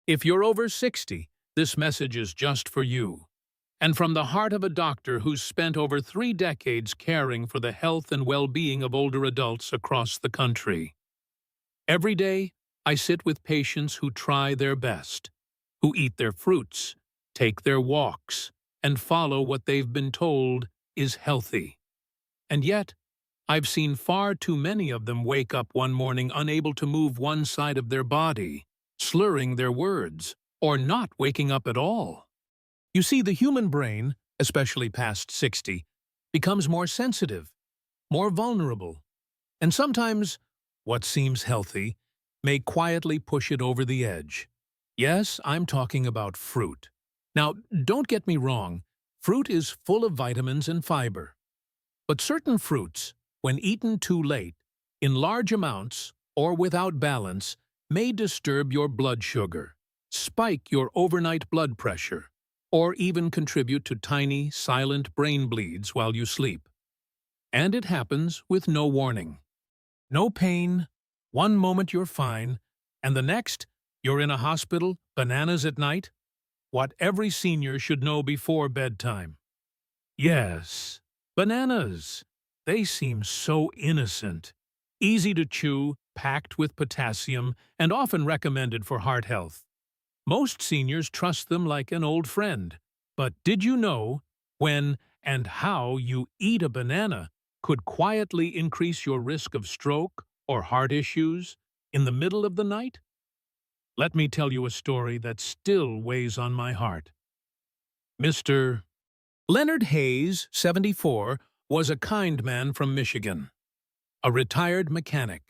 If you're over 60, this message is just for you. And from the heart of a doctor who's spent over 3 decades caring for the health and well-being of older adults across the country. Every day, I sit with patients who try their best, who eat their fruits, take their walks, and follow what they've been told is healthy. And yet, I've seen far too many of them wake up one morning unable to move one side of their body, slurring their words, or not waking up at all. You see, the human brain, especially past 60, becomes more sensitive, more vulnerable, and sometimes what seems healthy may quietly push it over the edge. Yes, I'm talking about fruit. Now, don't get me wrong, fruit is full of vitamins and fiber. But certain fruits, when eaten too late, in large amounts or without balance, may disturb your blood sugar, spike your overnight blood pressure, or even contribute to tiny, silent brain bleeds while you sleep. And it happens with no warning. No pain, one moment you're fine, and the next, you're in a hospital, bananas at night? What every senior should know before bedtime. Yes, bananas. They seem so innocent. Easy to chew, packed with potassium, and often recommended for heart health. Most seniors trust them like an old friend. But did you know when and how you eat a banana could quietly increase your risk of stroke or heart issues in the middle of the night? Let me tell you a story that still weighs on my heart. Mr. Leonard Hayes, 74, was a kind man from Michigan, a retired mechanic.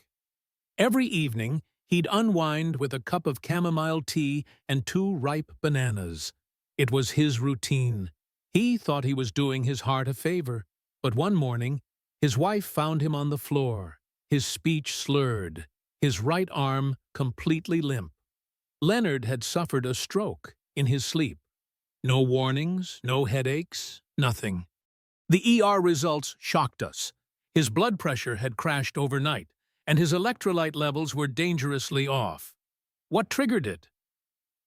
Every evening, he'd unwind with a cup of chamomile tea and 2 ripe bananas. It was his routine. He thought he was doing his heart a favor, but one morning, his wife found him on the floor, his speech slurred, his right arm completely limp. Leonard had suffered a stroke in his sleep. No warnings, no headaches, nothing. The ER results shocked us. His blood pressure had crashed overnight, and his electrolyte levels were dangerously off. What triggered it?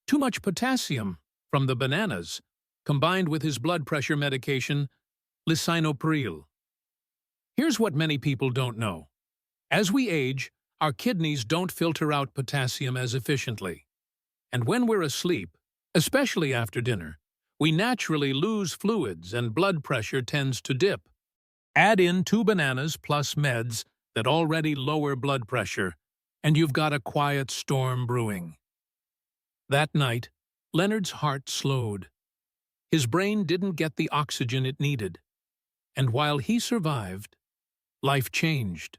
Too much potassium from the bananas, combined with his blood pressure medication, lisinopril. Here's what many people don't know. As we age, our kidneys don't filter out potassium as efficiently. And when we're asleep, especially after dinner, we naturally lose fluids and blood pressure tends to dip. Add in 2 bananas plus meds that already lower blood pressure, and you've got a quiet storm brewing. That night, Leonard's heart slowed. His brain didn't get the oxygen it needed. And while he survived, life changed.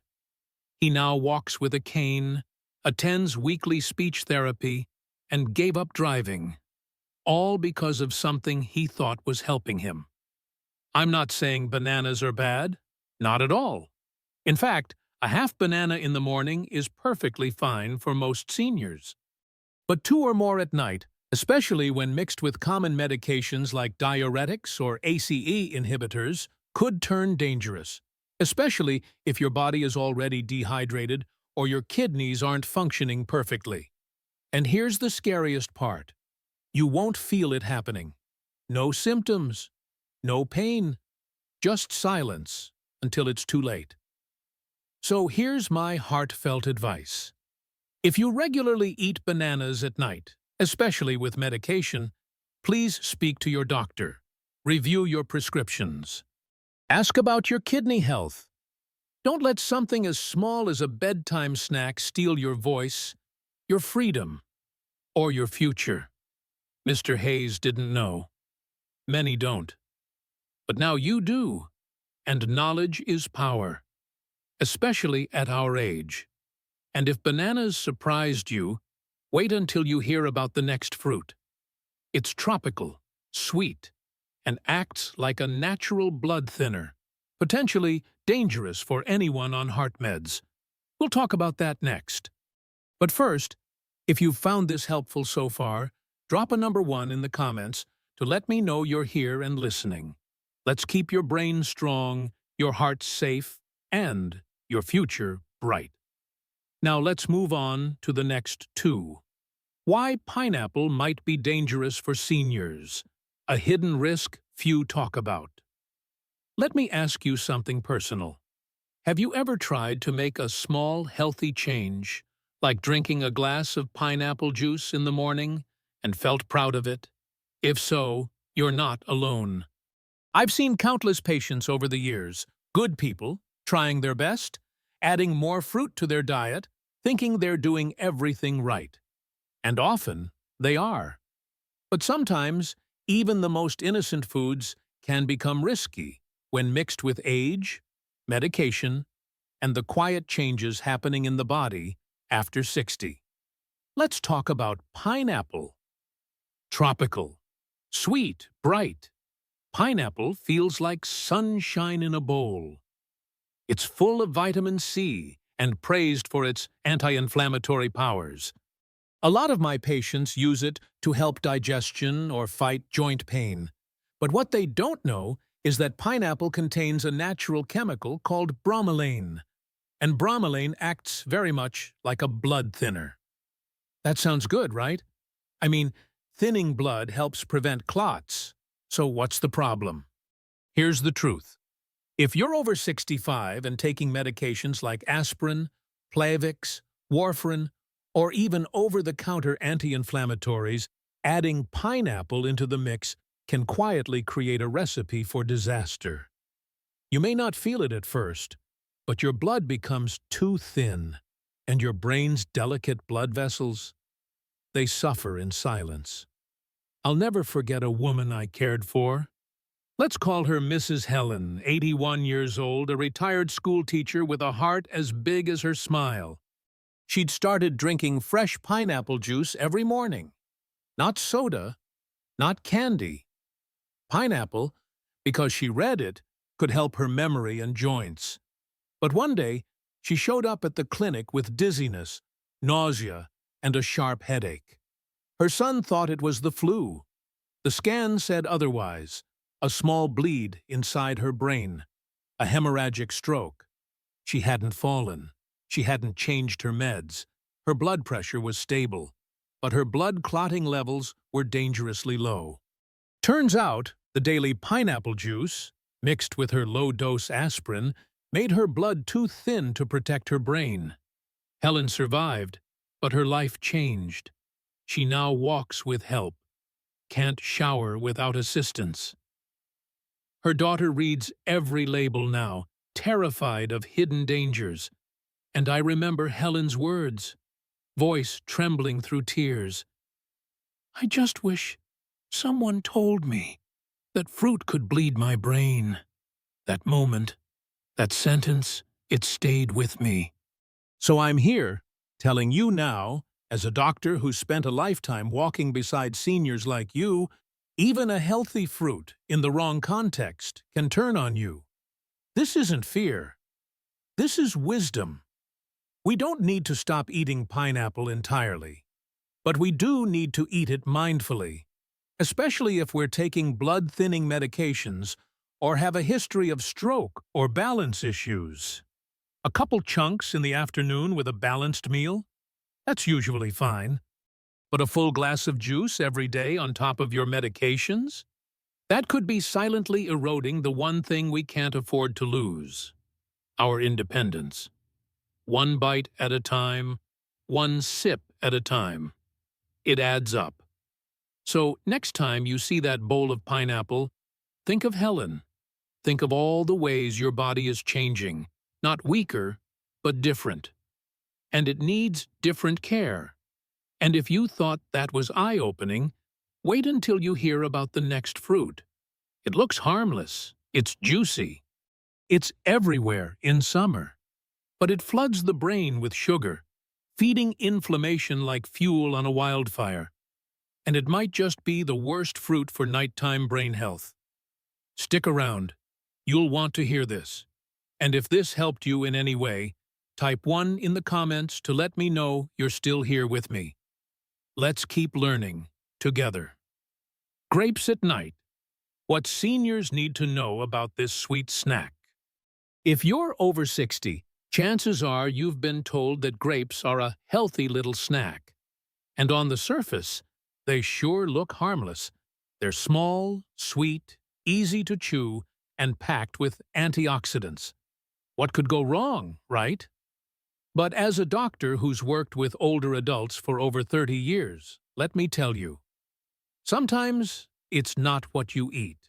He now walks with a cane, attends weekly speech therapy, and gave up driving, all because of something he thought was helping him. I'm not saying bananas are bad, not at all. In fact, a half banana in the morning is perfectly fine for most seniors. But 2 or more at night, especially when mixed with common medications like diuretics or ACE inhibitors, could turn dangerous, especially if your body is already dehydrated or your kidneys aren't functioning perfectly. And here's the scariest part. You won't feel it happening. No symptoms, no pain, just silence until it's too late. So here's my heartfelt advice. If you regularly eat bananas at night, especially with medication, please speak to your doctor. Review your prescriptions. Ask about your kidney health. Don't let something as small as a bedtime snack steal your voice, your freedom, or your future. Mr. Hayes didn't know. Many don't. But now you do. And knowledge is power, especially at our age. And if bananas surprised you, wait until you hear about the next fruit. It's tropical, sweet, and acts like a natural blood thinner, potentially dangerous for anyone on heart meds. We'll talk about that next. But first, if you've found this helpful so far, drop a number 1 in the comments to let me know you're here and listening. Let's keep your brain strong, your heart safe, and your future bright. Now let's move on to the next 2. Why pineapple might be dangerous for seniors, a hidden risk few talk about. Let me ask you something personal. Have you ever tried to make a small, healthy change, like drinking a glass of pineapple juice in the morning, and felt proud of it? If so, you're not alone. I've seen countless patients over the years, good people, trying their best, adding more fruit to their diet, thinking they're doing everything right. And often, they are. But sometimes, even the most innocent foods can become risky when mixed with age, medication, and the quiet changes happening in the body after 60. Let's talk about pineapple. Tropical. Sweet, bright. Pineapple feels like sunshine in a bowl. It's full of vitamin C and praised for its anti-inflammatory powers. A lot of my patients use it to help digestion or fight joint pain. But what they don't know is that pineapple contains a natural chemical called bromelain. And bromelain acts very much like a blood thinner. That sounds good, right? I mean, thinning blood helps prevent clots. So what's the problem? Here's the truth. If you're over 65 and taking medications like aspirin, Plavix, warfarin, or even over-the-counter anti-inflammatories, adding pineapple into the mix can quietly create a recipe for disaster. You may not feel it at first, but your blood becomes too thin, and your brain's delicate blood vessels, they suffer in silence. I'll never forget a woman I cared for. Let's call her Mrs. Helen, 81 years old, a retired school teacher with a heart as big as her smile. She'd started drinking fresh pineapple juice every morning. Not soda, not candy. Pineapple, because she read it, could help her memory and joints. But one day, she showed up at the clinic with dizziness, nausea, and a sharp headache. Her son thought it was the flu. The scan said otherwise, a small bleed inside her brain, a hemorrhagic stroke. She hadn't fallen. She hadn't changed her meds. Her blood pressure was stable, but her blood clotting levels were dangerously low. Turns out, the daily pineapple juice, mixed with her low-dose aspirin, made her blood too thin to protect her brain. Helen survived, but her life changed. She now walks with help, can't shower without assistance. Her daughter reads every label now, terrified of hidden dangers. And I remember Helen's words, voice trembling through tears. I just wish someone told me that fruit could bleed my brain. That moment, that sentence, it stayed with me. So I'm here, telling you now, as a doctor who spent a lifetime walking beside seniors like you, even a healthy fruit in the wrong context can turn on you. This isn't fear. This is wisdom. We don't need to stop eating pineapple entirely, but we do need to eat it mindfully, especially if we're taking blood-thinning medications or have a history of stroke or balance issues. A couple chunks in the afternoon with a balanced meal? That's usually fine. But a full glass of juice every day on top of your medications? That could be silently eroding the one thing we can't afford to lose: our independence. One bite at a time, one sip at a time. It adds up. So next time you see that bowl of pineapple, think of Helen. Think of all the ways your body is changing, not weaker, but different. And it needs different care. And if you thought that was eye-opening, wait until you hear about the next fruit. It looks harmless. It's juicy. It's everywhere in summer. But it floods the brain with sugar, feeding inflammation like fuel on a wildfire. And it might just be the worst fruit for nighttime brain health. Stick around. You'll want to hear this. And if this helped you in any way, type 1 in the comments to let me know you're still here with me. Let's keep learning together. Grapes at night. What seniors need to know about this sweet snack. If you're over 60, chances are you've been told that grapes are a healthy little snack. And on the surface, they sure look harmless. They're small, sweet, easy to chew, and packed with antioxidants. What could go wrong, right? But as a doctor who's worked with older adults for over 30 years, let me tell you, sometimes it's not what you eat,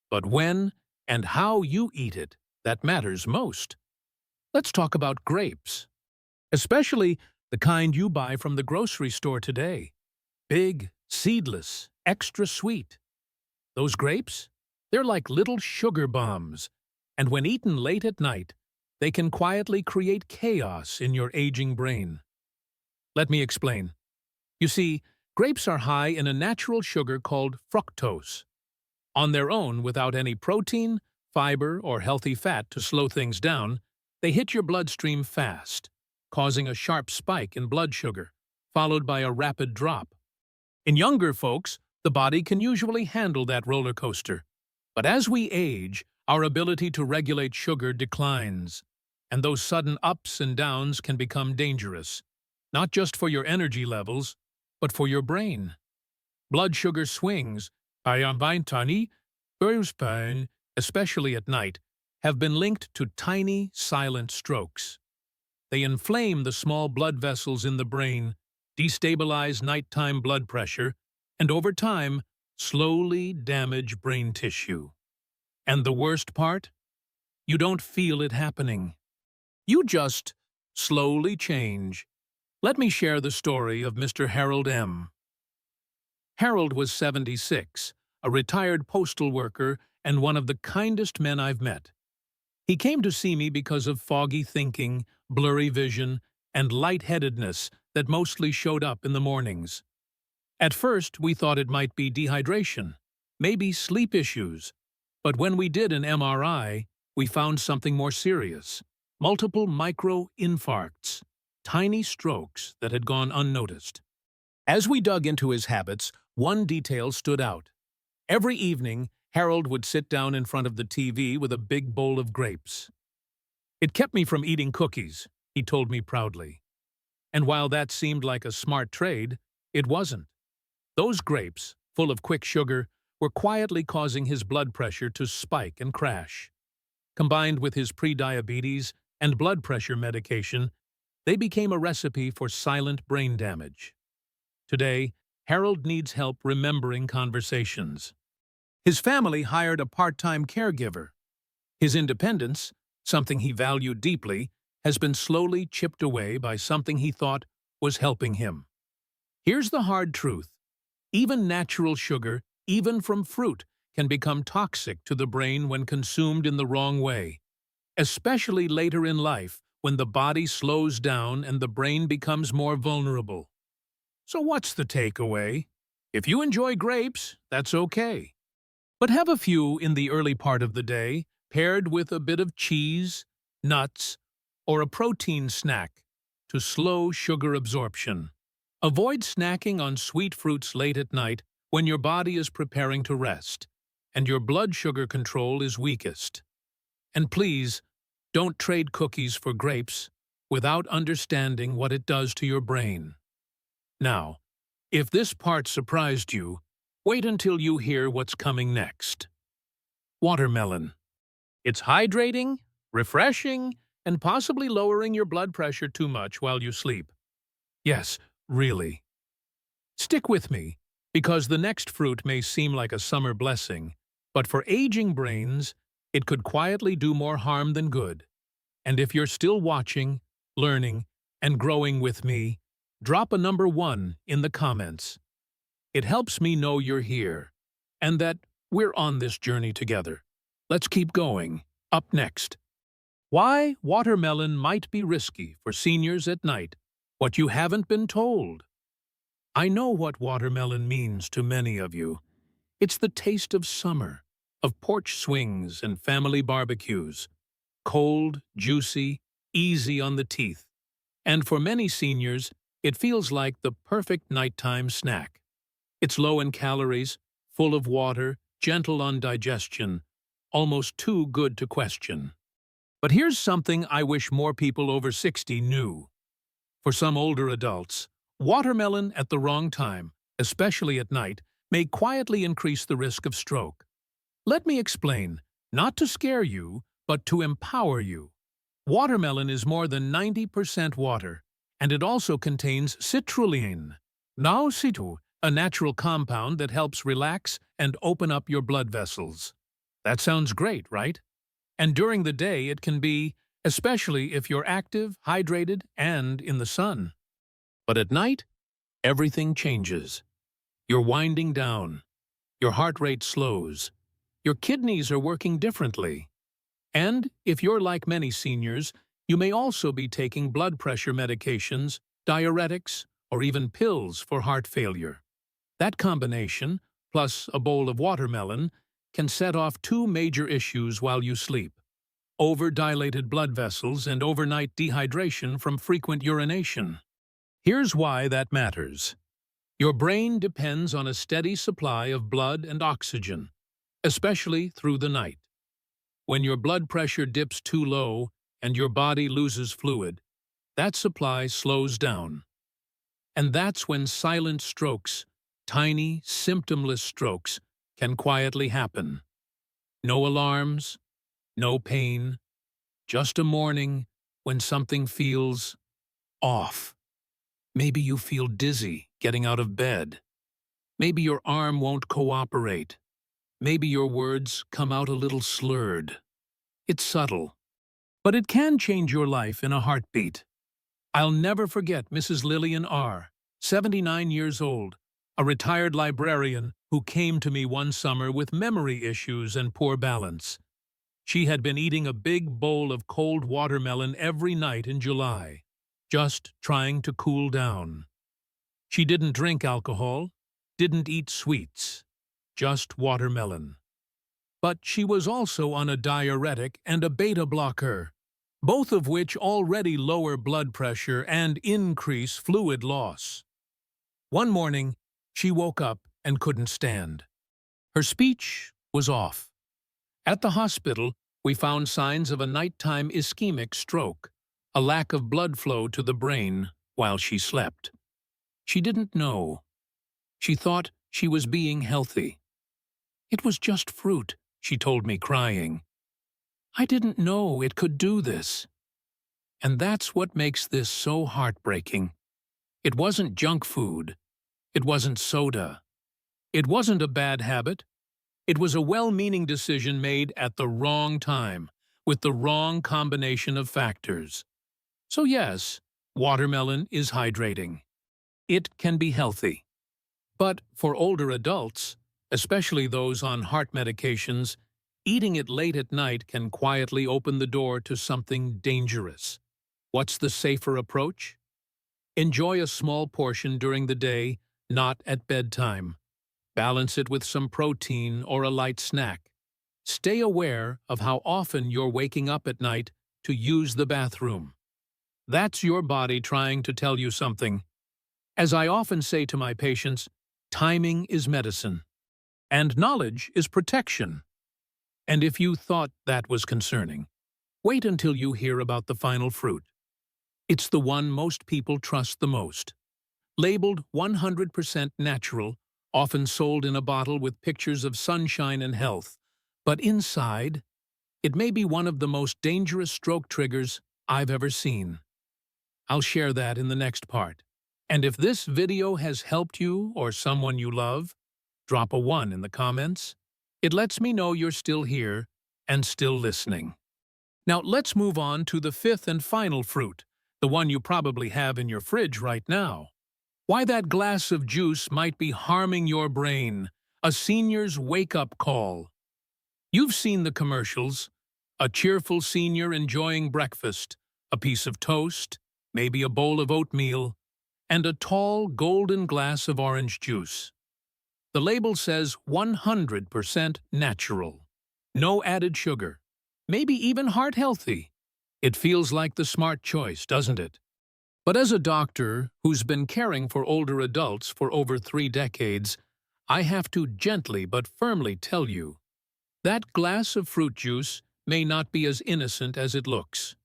but when and how you eat it that matters most. Let's talk about grapes, especially the kind you buy from the grocery store today. Big, seedless, extra sweet. Those grapes? They're like little sugar bombs, and when eaten late at night, they can quietly create chaos in your aging brain. Let me explain. You see, grapes are high in a natural sugar called fructose. On their own, without any protein, fiber, or healthy fat to slow things down, they hit your bloodstream fast, causing a sharp spike in blood sugar, followed by a rapid drop. In younger folks, the body can usually handle that roller coaster. But as we age, our ability to regulate sugar declines, and those sudden ups and downs can become dangerous, not just for your energy levels, but for your brain. Blood sugar swings, especially at night, have been linked to tiny, silent strokes. They inflame the small blood vessels in the brain, destabilize nighttime blood pressure, and over time, slowly damage brain tissue. And the worst part? You don't feel it happening. You just slowly change. Let me share the story of Mr. Harold M. Harold was 76, a retired postal worker and one of the kindest men I've met. He came to see me because of foggy thinking, blurry vision, and lightheadedness that mostly showed up in the mornings. At first, we thought it might be dehydration, maybe sleep issues, but when we did an MRI, we found something more serious: multiple micro-infarcts, tiny strokes that had gone unnoticed. As we dug into his habits, one detail stood out. Every evening, Harold would sit down in front of the TV with a big bowl of grapes. "It kept me from eating cookies," he told me proudly. And while that seemed like a smart trade, it wasn't. Those grapes, full of quick sugar, were quietly causing his blood pressure to spike and crash. Combined with his prediabetes and blood pressure medication, they became a recipe for silent brain damage. Today, Harold needs help remembering conversations. His family hired a part-time caregiver. His independence, something he valued deeply, has been slowly chipped away by something he thought was helping him. Here's the hard truth. Even natural sugar, even from fruit, can become toxic to the brain when consumed in the wrong way, especially later in life when the body slows down and the brain becomes more vulnerable. So what's the takeaway? If you enjoy grapes, that's okay. But have a few in the early part of the day, paired with a bit of cheese, nuts, or a protein snack to slow sugar absorption. Avoid snacking on sweet fruits late at night when your body is preparing to rest and your blood sugar control is weakest. And please, don't trade cookies for grapes without understanding what it does to your brain. Now, if this part surprised you, wait until you hear what's coming next. Watermelon. It's hydrating, refreshing, and possibly lowering your blood pressure too much while you sleep. Yes, really. Stick with me, because the next fruit may seem like a summer blessing, but for aging brains, it could quietly do more harm than good. And if you're still watching, learning, and growing with me, drop a number 1 in the comments. It helps me know you're here, and that we're on this journey together. Let's keep going. Up next. Why watermelon might be risky for seniors at night. What you haven't been told. I know what watermelon means to many of you. It's the taste of summer, of porch swings and family barbecues. Cold, juicy, easy on the teeth. And for many seniors, it feels like the perfect nighttime snack. It's low in calories, full of water, gentle on digestion, almost too good to question. But here's something I wish more people over 60 knew. For some older adults, Watermelon at the wrong time, especially at night, may quietly increase the risk of stroke. Let me explain, not to scare you, but to empower you. Watermelon is more than 90% water, and it also contains citrulline, a natural compound that helps relax and open up your blood vessels. That sounds great, right? And during the day it can be, especially if you're active, hydrated, and in the sun. But at night, everything changes. You're winding down. Your heart rate slows. Your kidneys are working differently. And if you're like many seniors, you may also be taking blood pressure medications, diuretics, or even pills for heart failure. That combination, plus a bowl of watermelon, can set off two major issues while you sleep: over-dilated blood vessels and overnight dehydration from frequent urination. Here's why that matters. Your brain depends on a steady supply of blood and oxygen, especially through the night. When your blood pressure dips too low and your body loses fluid, that supply slows down. And that's when silent strokes, tiny, symptomless strokes, can quietly happen. No alarms, no pain, just a morning when something feels off. Maybe you feel dizzy getting out of bed. Maybe your arm won't cooperate. Maybe your words come out a little slurred. It's subtle, but it can change your life in a heartbeat. I'll never forget Mrs. Lillian R., 79 years old, a retired librarian who came to me one summer with memory issues and poor balance. She had been eating a big bowl of cold watermelon every night in July, just trying to cool down. She didn't drink alcohol, didn't eat sweets, just watermelon. But she was also on a diuretic and a beta blocker, both of which already lower blood pressure and increase fluid loss. One morning, she woke up and couldn't stand. Her speech was off. At the hospital, we found signs of a nighttime ischemic stroke, a lack of blood flow to the brain while she slept. She didn't know. She thought she was being healthy. "It was just fruit," she told me, crying. "I didn't know it could do this." And that's what makes this so heartbreaking. It wasn't junk food. It wasn't soda. It wasn't a bad habit. It was a well-meaning decision made at the wrong time, with the wrong combination of factors. So yes, watermelon is hydrating. It can be healthy. But for older adults, especially those on heart medications, eating it late at night can quietly open the door to something dangerous. What's the safer approach? Enjoy a small portion during the day, not at bedtime. Balance it with some protein or a light snack. Stay aware of how often you're waking up at night to use the bathroom. That's your body trying to tell you something. As I often say to my patients, timing is medicine, and knowledge is protection. And if you thought that was concerning, wait until you hear about the final fruit. It's the one most people trust the most. Labeled 100% natural, often sold in a bottle with pictures of sunshine and health, but inside, it may be one of the most dangerous stroke triggers I've ever seen. I'll share that in the next part. And if this video has helped you or someone you love, drop a 1 in the comments. It lets me know you're still here and still listening. Now let's move on to the fifth and final fruit, the one you probably have in your fridge right now. Why that glass of juice might be harming your brain, a senior's wake-up call. You've seen the commercials, a cheerful senior enjoying breakfast, a piece of toast, maybe a bowl of oatmeal, and a tall golden glass of orange juice. The label says 100% natural. No added sugar. Maybe even heart-healthy. It feels like the smart choice, doesn't it? But as a doctor who's been caring for older adults for over 3 decades, I have to gently but firmly tell you, that glass of fruit juice may not be as innocent as it looks.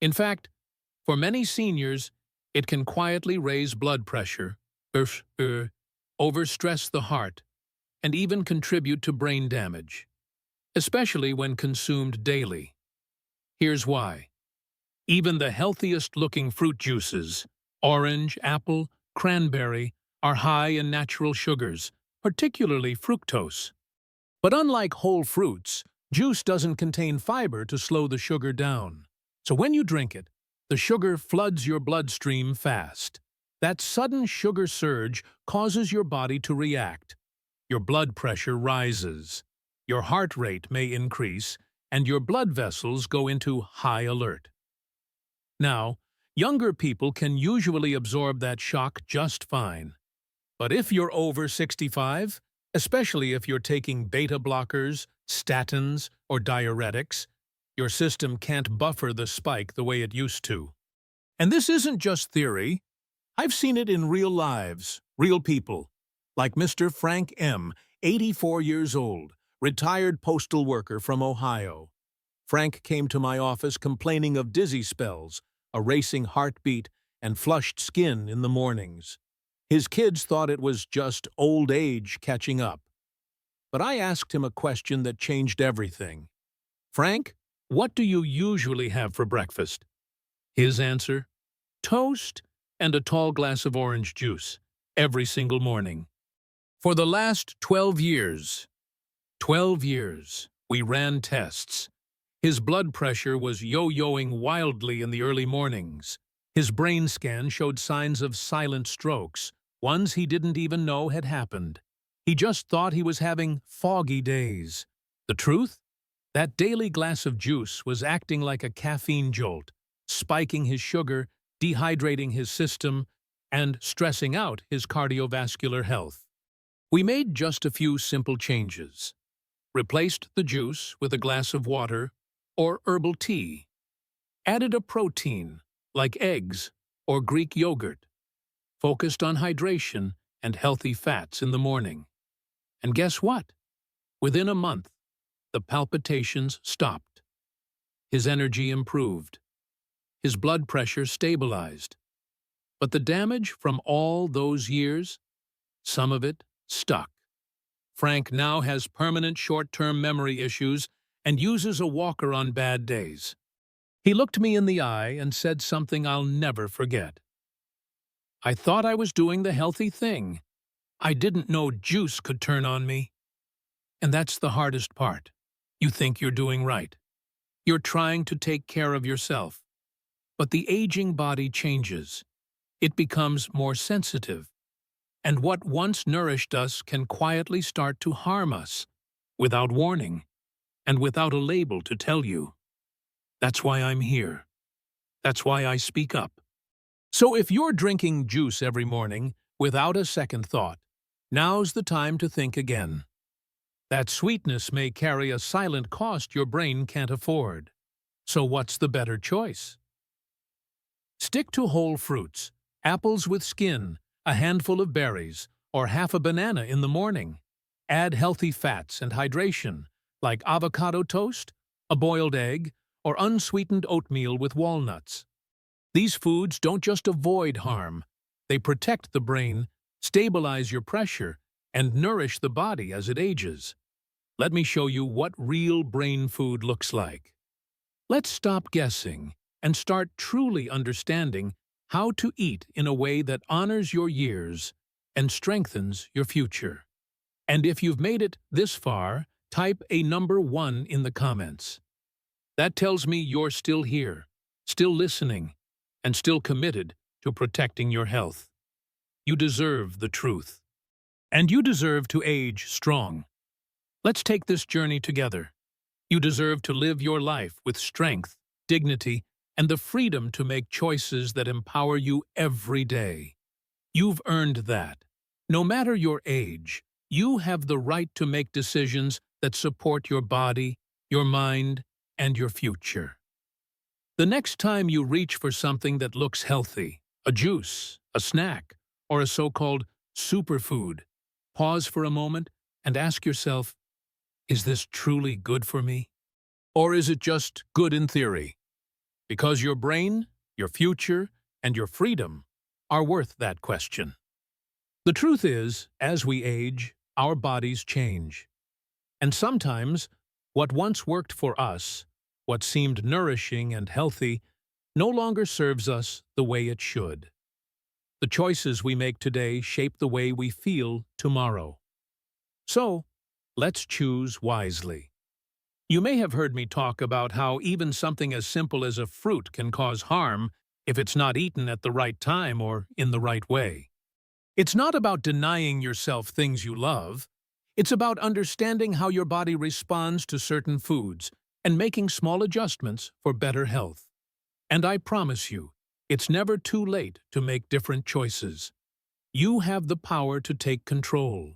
In fact, for many seniors, It can quietly raise blood pressure, overstress the heart, and even contribute to brain damage, especially when consumed daily. Here's why. Even the healthiest-looking fruit juices, orange, apple, cranberry, are high in natural sugars, particularly fructose. But unlike whole fruits, juice doesn't contain fiber to slow the sugar down. So when you drink it, the sugar floods your bloodstream fast. That sudden sugar surge causes your body to react. Your blood pressure rises. Your heart rate may increase, and your blood vessels go into high alert. Now, younger people can usually absorb that shock just fine. But if you're over 65, especially if you're taking beta blockers, statins, or diuretics, your system can't buffer the spike the way it used to. And this isn't just theory. I've seen it in real lives, real people, like Mr. Frank M., 84 years old, retired postal worker from Ohio. Frank came to my office complaining of dizzy spells, a racing heartbeat, and flushed skin in the mornings. His kids thought it was just old age catching up. But I asked him a question that changed everything. "Frank, what do you usually have for breakfast?" His answer: toast and a tall glass of orange juice, every single morning. For the last 12 years, we ran tests. His blood pressure was yo-yoing wildly in the early mornings. His brain scan showed signs of silent strokes, ones he didn't even know had happened. He just thought he was having foggy days. The truth? That daily glass of juice was acting like a caffeine jolt, spiking his sugar, dehydrating his system, and stressing out his cardiovascular health. We made just a few simple changes. Replaced the juice with a glass of water or herbal tea. Added a protein, like eggs or Greek yogurt. Focused on hydration and healthy fats in the morning. And guess what? Within a month, the palpitations stopped. His energy improved. His blood pressure stabilized. But the damage from all those years, some of it stuck. Frank now has permanent short-term memory issues and uses a walker on bad days. He looked me in the eye and said something I'll never forget. "I thought I was doing the healthy thing. I didn't know juice could turn on me." And that's the hardest part. You think you're doing right. You're trying to take care of yourself. But the aging body changes. It becomes more sensitive. And what once nourished us can quietly start to harm us, without warning, and without a label to tell you. That's why I'm here. That's why I speak up. So if you're drinking juice every morning, without a second thought, now's the time to think again. That sweetness may carry a silent cost your brain can't afford. So what's the better choice? Stick to whole fruits, apples with skin, a handful of berries, or half a banana in the morning. Add healthy fats and hydration, like avocado toast, a boiled egg, or unsweetened oatmeal with walnuts. These foods don't just avoid harm. They protect the brain, stabilize your pressure, and nourish the body as it ages. Let me show you what real brain food looks like. Let's stop guessing and start truly understanding how to eat in a way that honors your years and strengthens your future. And if you've made it this far, type a number 1 in the comments. That tells me you're still here, still listening, and still committed to protecting your health. You deserve the truth. And you deserve to age strong. Let's take this journey together. You deserve to live your life with strength, dignity, and the freedom to make choices that empower you every day. You've earned that. No matter your age, you have the right to make decisions that support your body, your mind, and your future. The next time you reach for something that looks healthy, a juice, a snack, or a so-called superfood, pause for a moment and ask yourself, is this truly good for me? Or is it just good in theory? Because your brain, your future, and your freedom are worth that question. The truth is, as we age, our bodies change. And sometimes, what once worked for us, what seemed nourishing and healthy, no longer serves us the way it should. The choices we make today shape the way we feel tomorrow. So, let's choose wisely. You may have heard me talk about how even something as simple as a fruit can cause harm if it's not eaten at the right time or in the right way. It's not about denying yourself things you love. It's about understanding how your body responds to certain foods and making small adjustments for better health. And I promise you, it's never too late to make different choices. You have the power to take control.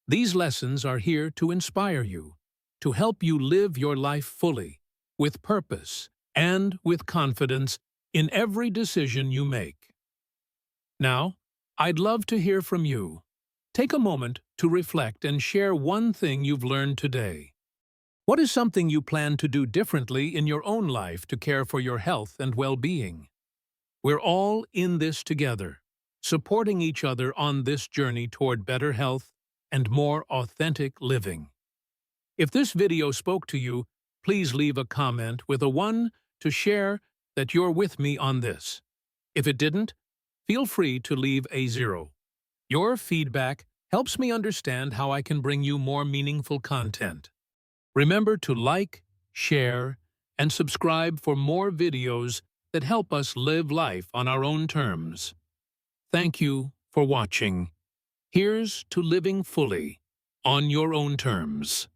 These lessons are here to inspire you, to help you live your life fully, with purpose, and with confidence in every decision you make. Now, I'd love to hear from you. Take a moment to reflect and share one thing you've learned today. What is something you plan to do differently in your own life to care for your health and well-being? We're all in this together, supporting each other on this journey toward better health and more authentic living. If this video spoke to you, please leave a comment with a 1 to share that you're with me on this. If it didn't, feel free to leave a 0. Your feedback helps me understand how I can bring you more meaningful content. Remember to like, share, and subscribe for more videos that help us live life on our own terms. Thank you for watching. Here's to living fully on your own terms.